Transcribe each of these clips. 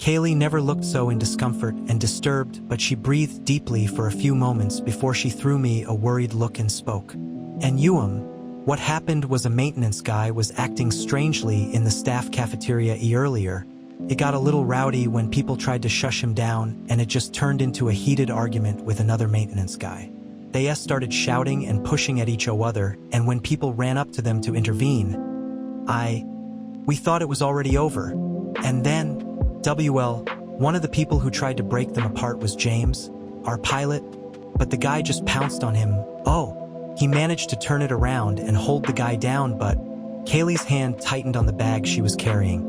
Kaylee never looked so in discomfort and disturbed, but she breathed deeply for a few moments before she threw me a worried look and spoke. And what happened was a maintenance guy was acting strangely in the staff cafeteria earlier. It got a little rowdy when people tried to shush him down, and it just turned into a heated argument with another maintenance guy. They started shouting and pushing at each other, and when people ran up to them to intervene, we thought it was already over. And then, one of the people who tried to break them apart was James, our pilot, but the guy just pounced on him. He managed to turn it around and hold the guy down, but Kaylee's hand tightened on the bag she was carrying.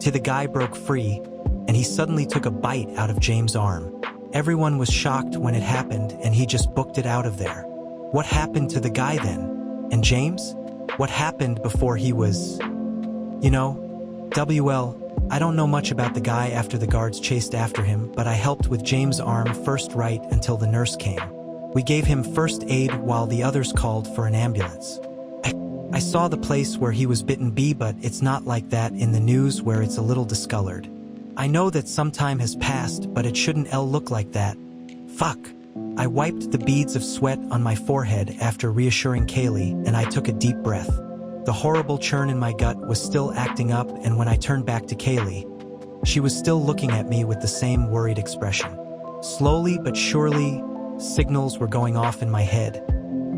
The guy broke free, and he suddenly took a bite out of James' arm. Everyone was shocked when it happened, and he just booked it out of there. What happened to the guy then? And James? What happened before he was... I don't know much about the guy after the guards chased after him, but I helped with James' arm first right until the nurse came. We gave him first aid while the others called for an ambulance. I saw the place where he was bitten but it's not like that in the news where it's a little discolored. I know that some time has passed, but it shouldn't look like that. Fuck. I wiped the beads of sweat on my forehead after reassuring Kaylee, and I took a deep breath. The horrible churn in my gut was still acting up, and when I turned back to Kaylee, she was still looking at me with the same worried expression. Slowly but surely, signals were going off in my head,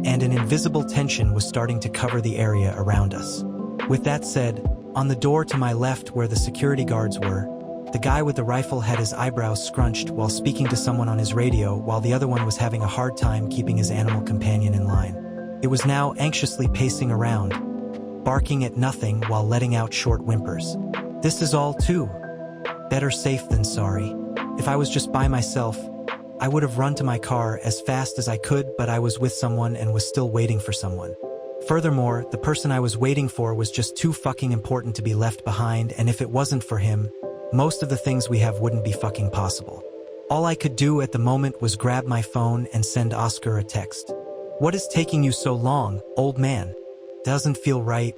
and an invisible tension was starting to cover the area around us. With that said, on the door to my left where the security guards were, the guy with the rifle had his eyebrows scrunched while speaking to someone on his radio, while the other one was having a hard time keeping his animal companion in line. It was now anxiously pacing around, barking at nothing while letting out short whimpers. This is all too. Better safe than sorry. If I was just by myself, I would have run to my car as fast as I could, but I was with someone and was still waiting for someone. Furthermore, the person I was waiting for was just too fucking important to be left behind, and if it wasn't for him, most of the things we have wouldn't be fucking possible. All I could do at the moment was grab my phone and send Oscar a text. What is taking you so long, old man? Doesn't feel right.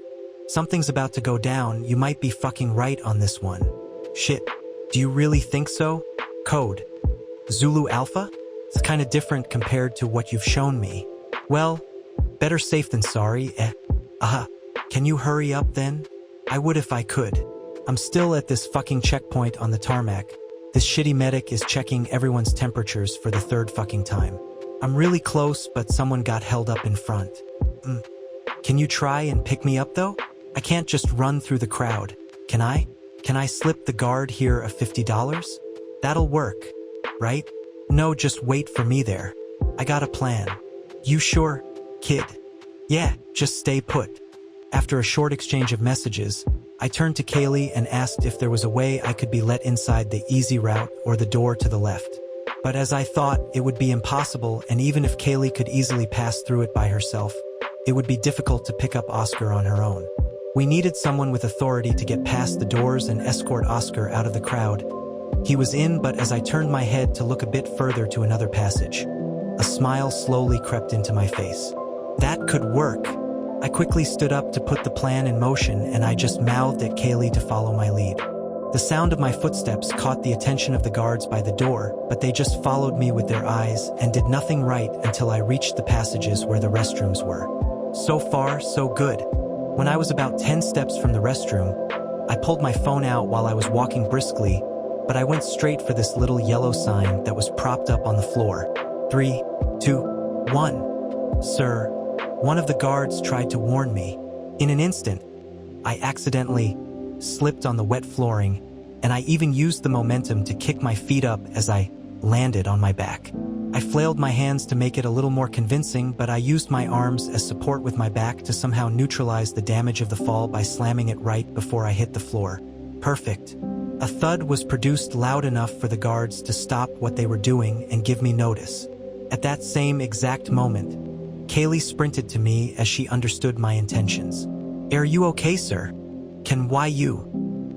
Something's about to go down. You might be fucking right on this one. Shit. Do you really think so? Code Zulu Alpha? It's kinda different compared to what you've shown me. Well, better safe than sorry, Can you hurry up then? I would if I could. I'm still at this fucking checkpoint on the tarmac. This shitty medic is checking everyone's temperatures for the third fucking time. I'm really close, but someone got held up in front. Can you try and pick me up though? I can't just run through the crowd. Can I? Can I slip the guard here a $50? That'll work, right? No, just wait for me there. I got a plan. You sure, kid? Yeah, just stay put. After a short exchange of messages, I turned to Kaylee and asked if there was a way I could be let inside the easy route or the door to the left. But as I thought, it would be impossible, and even if Kaylee could easily pass through it by herself, it would be difficult to pick up Oscar on her own. We needed someone with authority to get past the doors and escort Oscar out of the crowd. He was in, but as I turned my head to look a bit further to another passage, a smile slowly crept into my face. That could work. I quickly stood up to put the plan in motion, and I just mouthed at Kaylee to follow my lead. The sound of my footsteps caught the attention of the guards by the door, but they just followed me with their eyes and did nothing right until I reached the passages where the restrooms were. So far, so good. When I was about 10 steps from the restroom, I pulled my phone out while I was walking briskly, but I went straight for this little yellow sign that was propped up on the floor. 3, 2, 1. Sir, one of the guards tried to warn me. In an instant, I accidentally slipped on the wet flooring, and I even used the momentum to kick my feet up as I landed on my back. I flailed my hands to make it a little more convincing, but I used my arms as support with my back to somehow neutralize the damage of the fall by slamming it right before I hit the floor. Perfect. A thud was produced loud enough for the guards to stop what they were doing and give me notice. At that same exact moment, Kaylee sprinted to me as she understood my intentions. "Are you okay, sir? Can why you?"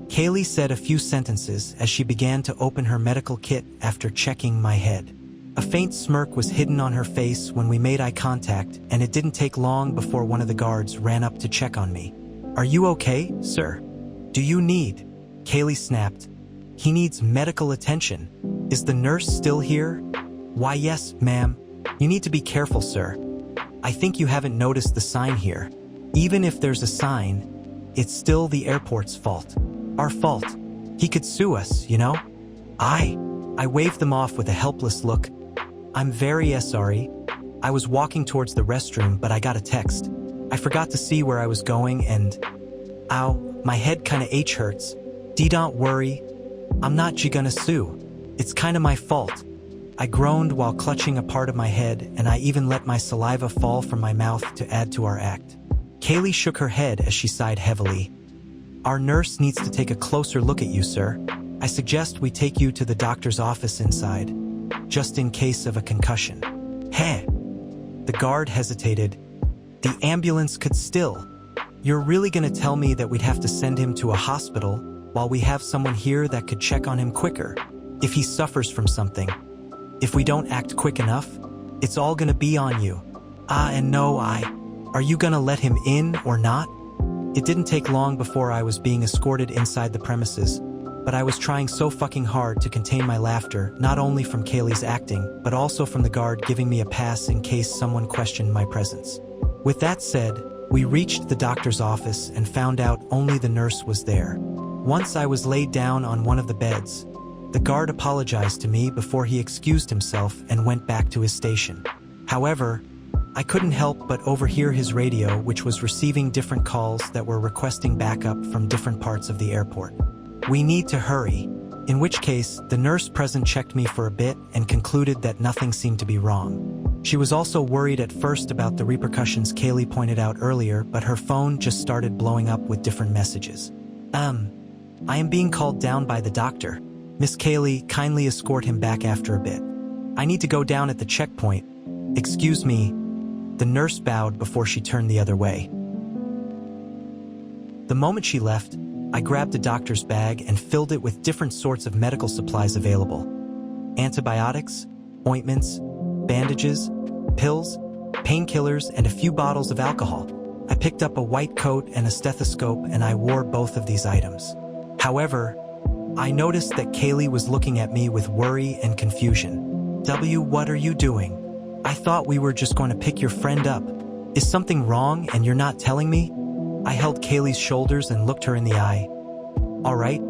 Kaylee said a few sentences as she began to open her medical kit after checking my head. A faint smirk was hidden on her face when we made eye contact, and it didn't take long before one of the guards ran up to check on me. "Are you okay, sir? Do you need?" Kaylee snapped. He needs medical attention. Is the nurse still here? Why, yes, ma'am. You need to be careful, sir. I think you haven't noticed the sign here. Even if there's a sign, it's still the airport's fault. Our fault. He could sue us, you know? I waved them off with a helpless look. I'm very sorry. I was walking towards the restroom, but I got a text. I forgot to see where I was going and... Ow, my head kinda hurts. Don't worry. I'm not gonna sue. It's kinda my fault. I groaned while clutching a part of my head, and I even let my saliva fall from my mouth to add to our act. Kaylee shook her head as she sighed heavily. Our nurse needs to take a closer look at you, sir. I suggest we take you to the doctor's office inside, just in case of a concussion. Hey! The guard hesitated. The ambulance could still. You're really gonna tell me that we'd have to send him to a hospital while we have someone here that could check on him quicker? If he suffers from something. If we don't act quick enough, it's all gonna be on you. And no, Are you gonna let him in or not? It didn't take long before I was being escorted inside the premises, but I was trying so fucking hard to contain my laughter, not only from Kaylee's acting, but also from the guard giving me a pass in case someone questioned my presence. With that said, we reached the doctor's office and found out only the nurse was there. Once I was laid down on one of the beds, the guard apologized to me before he excused himself and went back to his station. However, I couldn't help but overhear his radio, which was receiving different calls that were requesting backup from different parts of the airport. We need to hurry, in which case the nurse present checked me for a bit and concluded that nothing seemed to be wrong. She was also worried at first about the repercussions Kaylee pointed out earlier, but her phone just started blowing up with different messages. I am being called down by the doctor. Miss Kaylee, kindly escort him back after a bit. I need to go down at the checkpoint. Excuse me. The nurse bowed before she turned the other way. The moment she left, I grabbed the doctor's bag and filled it with different sorts of medical supplies available. Antibiotics, ointments, bandages, pills, painkillers, and a few bottles of alcohol. I picked up a white coat and a stethoscope, and I wore both of these items. However, I noticed that Kaylee was looking at me with worry and confusion. What are you doing? I thought we were just going to pick your friend up. Is something wrong and you're not telling me? I held Kaylee's shoulders and looked her in the eye. All right,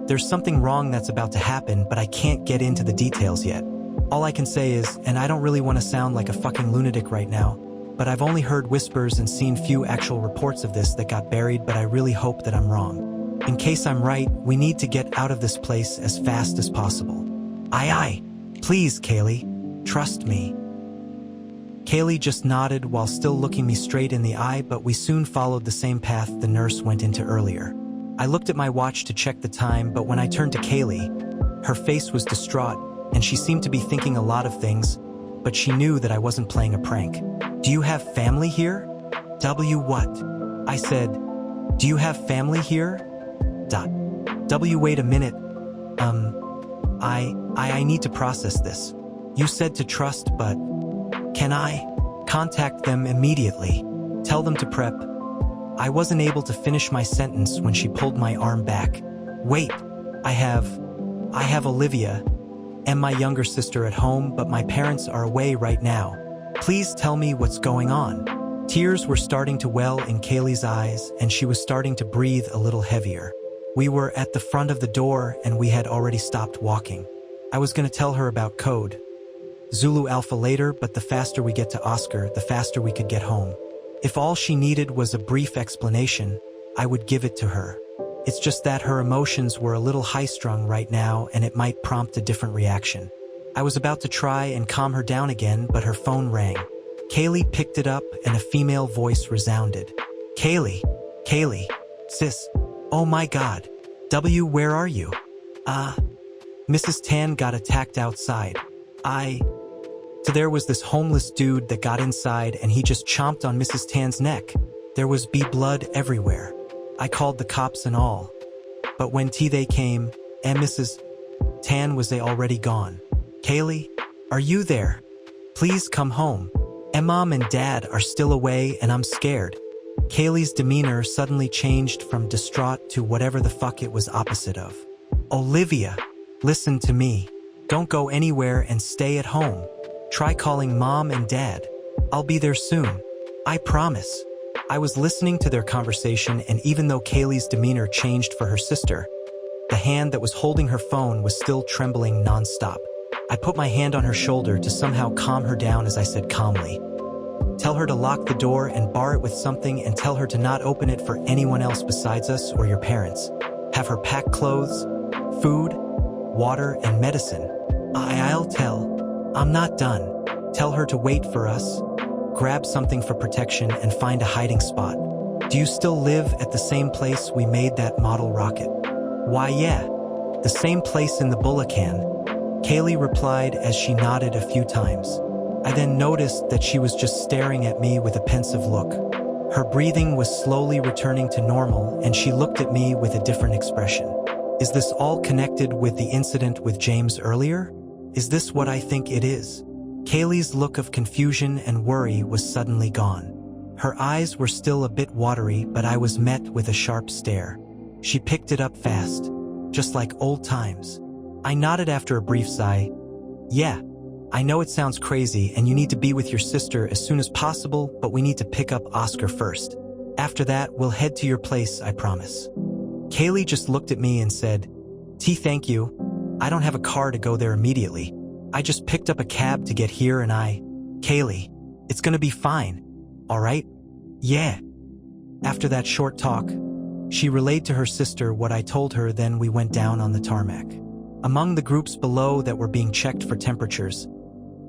there's something wrong that's about to happen, but I can't get into the details yet. All I can say is, and I don't really want to sound like a fucking lunatic right now, but I've only heard whispers and seen few actual reports of this that got buried, but I really hope that I'm wrong. In case I'm right, we need to get out of this place as fast as possible. Aye. Please, Kaylee. Trust me. Kaylee just nodded while still looking me straight in the eye, but we soon followed the same path the nurse went into earlier. I looked at my watch to check the time, but when I turned to Kaylee, her face was distraught, and she seemed to be thinking a lot of things, but she knew that I wasn't playing a prank. Do you have family here? What? I said, do you have family here? Wait a minute. I need to process this. You said to trust, but... Can I? Contact them immediately. Tell them to prep. I wasn't able to finish my sentence when she pulled my arm back. Wait, I have Olivia and my younger sister at home, but my parents are away right now. Please tell me what's going on. Tears were starting to well in Kaylee's eyes, and she was starting to breathe a little heavier. We were at the front of the door, and we had already stopped walking. I was going to tell her about code Zulu Alpha later, but the faster we get to Oscar, the faster we could get home. If all she needed was a brief explanation, I would give it to her. It's just that her emotions were a little high-strung right now, and it might prompt a different reaction. I was about to try and calm her down again, but her phone rang. Kaylee picked it up, and a female voice resounded. Kaylee, sis, oh my God. Where are you? Mrs. Tan got attacked outside. So there was this homeless dude that got inside, and he just chomped on Mrs. Tan's neck. There was blood everywhere. I called the cops and all. But when they came, and Mrs. Tan was already gone. Kaylee, are you there? Please come home. And Mom and Dad are still away, and I'm scared. Kaylee's demeanor suddenly changed from distraught to whatever the fuck it was opposite of. Olivia, listen to me. Don't go anywhere and stay at home. Try calling Mom and Dad. I'll be there soon. I promise. I was listening to their conversation, and even though Kaylee's demeanor changed for her sister, the hand that was holding her phone was still trembling nonstop. I put my hand on her shoulder to somehow calm her down as I said calmly, "Tell her to lock the door and bar it with something, and tell her to not open it for anyone else besides us or your parents. Have her pack clothes, food, water, and medicine." I'll tell. I'm not done. Tell her to wait for us, grab something for protection, and find a hiding spot. Do you still live at the same place we made that model rocket? Why, yeah. The same place in the Bulacan. Kaylee replied as she nodded a few times. I then noticed that she was just staring at me with a pensive look. Her breathing was slowly returning to normal, and she looked at me with a different expression. Is this all connected with the incident with James earlier? Is this what I think it is? Kaylee's look of confusion and worry was suddenly gone. Her eyes were still a bit watery, but I was met with a sharp stare. She picked it up fast, just like old times. I nodded after a brief sigh. Yeah, I know it sounds crazy and you need to be with your sister as soon as possible, but we need to pick up Oscar first. After that, we'll head to your place, I promise. Kaylee just looked at me and said, Thank you. I don't have a car to go there immediately. I just picked up a cab to get here and Kaylee, it's gonna be fine. All right? Yeah. After that short talk, she relayed to her sister what I told her, then we went down on the tarmac. Among the groups below that were being checked for temperatures,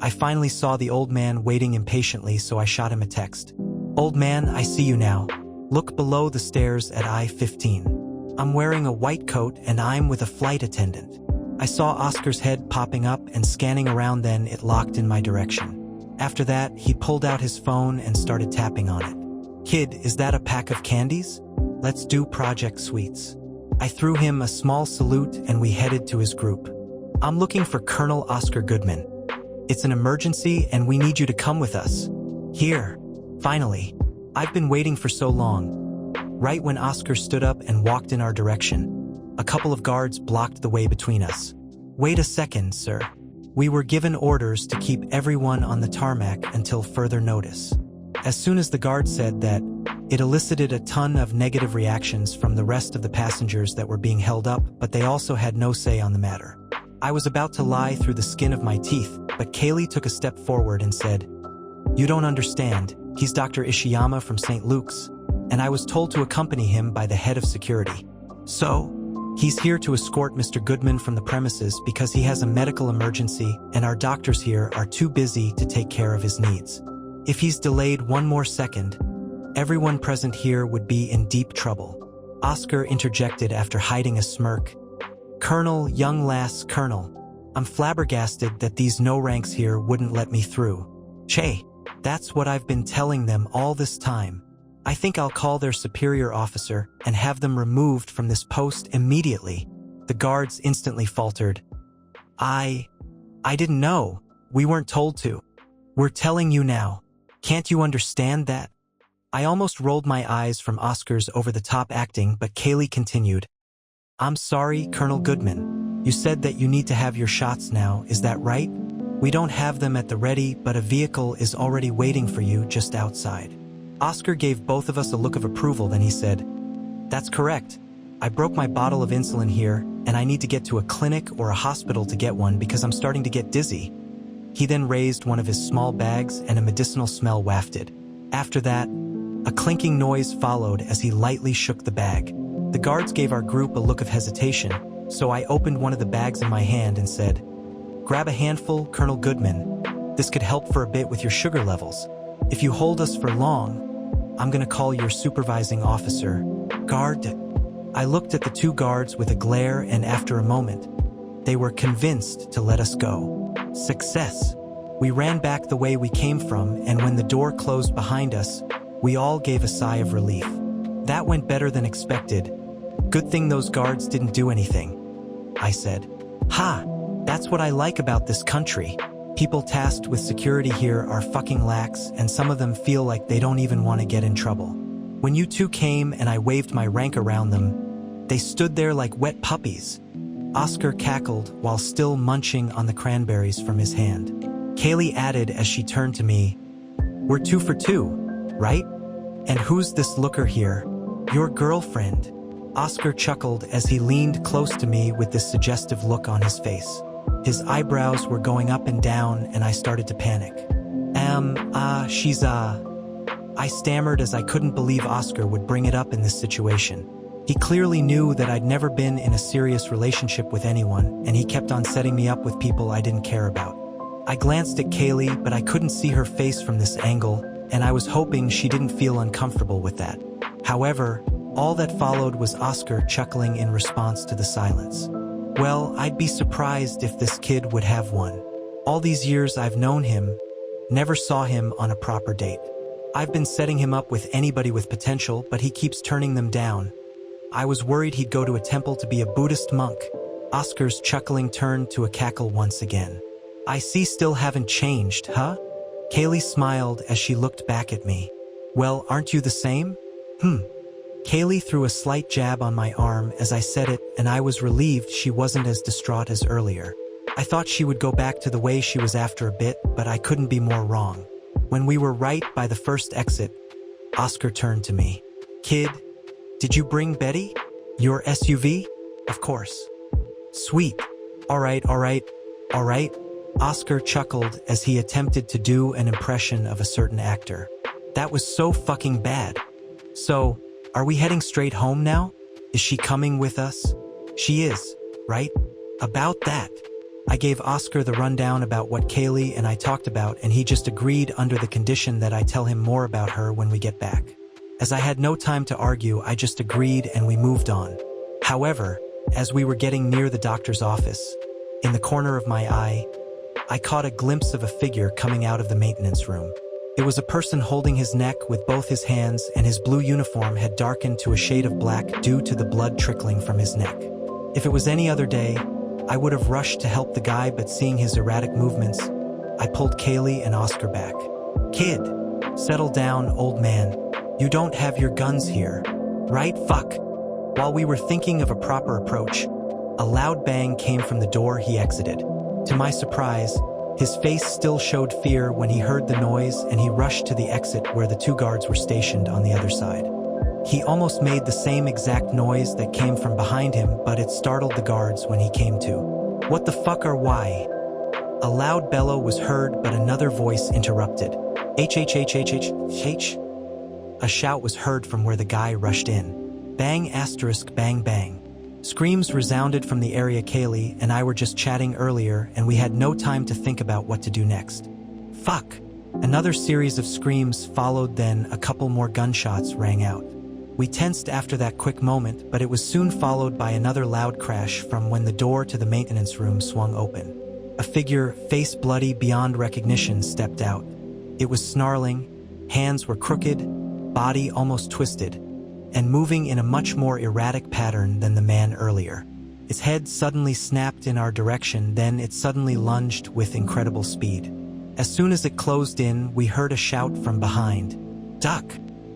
I finally saw the old man waiting impatiently, so I shot him a text. Old man, I see you now. Look below the stairs at I-15. I'm wearing a white coat and I'm with a flight attendant. I saw Oscar's head popping up and scanning around, then it locked in my direction. After that, he pulled out his phone and started tapping on it. Kid, is that a pack of candies? Let's do Project Sweets. I threw him a small salute and we headed to his group. I'm looking for Colonel Oscar Goodman. It's an emergency and we need you to come with us. Here. Finally. I've been waiting for so long. Right when Oscar stood up and walked in our direction, a couple of guards blocked the way between us. Wait a second, sir. We were given orders to keep everyone on the tarmac until further notice. As soon as the guard said that, it elicited a ton of negative reactions from the rest of the passengers that were being held up, but they also had no say on the matter. I was about to lie through the skin of my teeth, but Kaylee took a step forward and said, You don't understand. He's Dr. Ishiyama from St. Luke's, and I was told to accompany him by the head of security. So, he's here to escort Mr. Goodman from the premises because he has a medical emergency and our doctors here are too busy to take care of his needs. If he's delayed one more second, everyone present here would be in deep trouble. Oscar interjected after hiding a smirk. Colonel, young lass, Colonel, I'm flabbergasted that these no-ranks here wouldn't let me through. Che, that's what I've been telling them all this time. I think I'll call their superior officer and have them removed from this post immediately. The guards instantly faltered. I didn't know. We weren't told to. We're telling you now. Can't you understand that? I almost rolled my eyes from Oscar's over-the-top acting, but Kaylee continued. I'm sorry, Colonel Goodman. You said that you need to have your shots now, is that right? We don't have them at the ready, but a vehicle is already waiting for you just outside. Oscar gave both of us a look of approval, then he said, That's correct. I broke my bottle of insulin here, and I need to get to a clinic or a hospital to get one because I'm starting to get dizzy. He then raised one of his small bags and a medicinal smell wafted. After that, a clinking noise followed as he lightly shook the bag. The guards gave our group a look of hesitation, so I opened one of the bags in my hand and said, Grab a handful, Colonel Goodman. This could help for a bit with your sugar levels. If you hold us for long, I'm gonna call your supervising officer. Guard. I looked at the two guards with a glare, and after a moment, they were convinced to let us go. Success. We ran back the way we came from, and when the door closed behind us, we all gave a sigh of relief. That went better than expected. Good thing those guards didn't do anything, I said. Ha! That's what I like about this country. People tasked with security here are fucking lax, and some of them feel like they don't even want to get in trouble. When you two came and I waved my rank around them, they stood there like wet puppies. Oscar cackled while still munching on the cranberries from his hand. Kaylee added as she turned to me, "We're 2 for 2, right? And who's this looker here? Your girlfriend." Oscar chuckled as he leaned close to me with this suggestive look on his face. His eyebrows were going up and down and I started to panic. I stammered as I couldn't believe Oscar would bring it up in this situation. He clearly knew that I'd never been in a serious relationship with anyone, and he kept on setting me up with people I didn't care about. I glanced at Kaylee, but I couldn't see her face from this angle, and I was hoping she didn't feel uncomfortable with that. However, all that followed was Oscar chuckling in response to the silence. Well, I'd be surprised if this kid would have one. All these years I've known him, never saw him on a proper date. I've been setting him up with anybody with potential, but he keeps turning them down. I was worried he'd go to a temple to be a Buddhist monk. Oscar's chuckling turned to a cackle once again. I see still haven't changed, huh? Kaylee smiled as she looked back at me. Well, aren't you the same? Kaylee threw a slight jab on my arm as I said it, and I was relieved she wasn't as distraught as earlier. I thought she would go back to the way she was after a bit, but I couldn't be more wrong. When we were right by the first exit, Oscar turned to me. "Kid, did you bring Betty? Your SUV?" "Of course." "Sweet. All right. Oscar chuckled as he attempted to do an impression of a certain actor. "That was so fucking bad. So, are we heading straight home now? Is she coming with us?" "She is, right?" "About that." I gave Oscar the rundown about what Kaylee and I talked about, and he just agreed under the condition that I tell him more about her when we get back. As I had no time to argue, I just agreed and we moved on. However, as we were getting near the doctor's office, in the corner of my eye, I caught a glimpse of a figure coming out of the maintenance room. It was a person holding his neck with both his hands, and his blue uniform had darkened to a shade of black due to the blood trickling from his neck. If it was any other day, I would have rushed to help the guy, but seeing his erratic movements, I pulled Kaylee and Oscar back. "Kid, settle down, old man. You don't have your guns here, right? Fuck." While we were thinking of a proper approach, a loud bang came from the door he exited. To my surprise, his face still showed fear when he heard the noise, and he rushed to the exit where the 2 guards were stationed on the other side. He almost made the same exact noise that came from behind him, but it startled the guards when he came to. "What the fuck or why?" A loud bellow was heard, but another voice interrupted. "H." A shout was heard from where the guy rushed in. Bang *, bang bang. Screams resounded from the area. Kaylee and I were just chatting earlier, and we had no time to think about what to do next. Fuck. Another series of screams followed, then a couple more gunshots rang out. We tensed after that quick moment, but it was soon followed by another loud crash from when the door to the maintenance room swung open. A figure, face bloody beyond recognition, stepped out. It was snarling, hands were crooked, body almost twisted, and moving in a much more erratic pattern than the man earlier. Its head suddenly snapped in our direction, then it suddenly lunged with incredible speed. As soon as it closed in, we heard a shout from behind. "Duck!"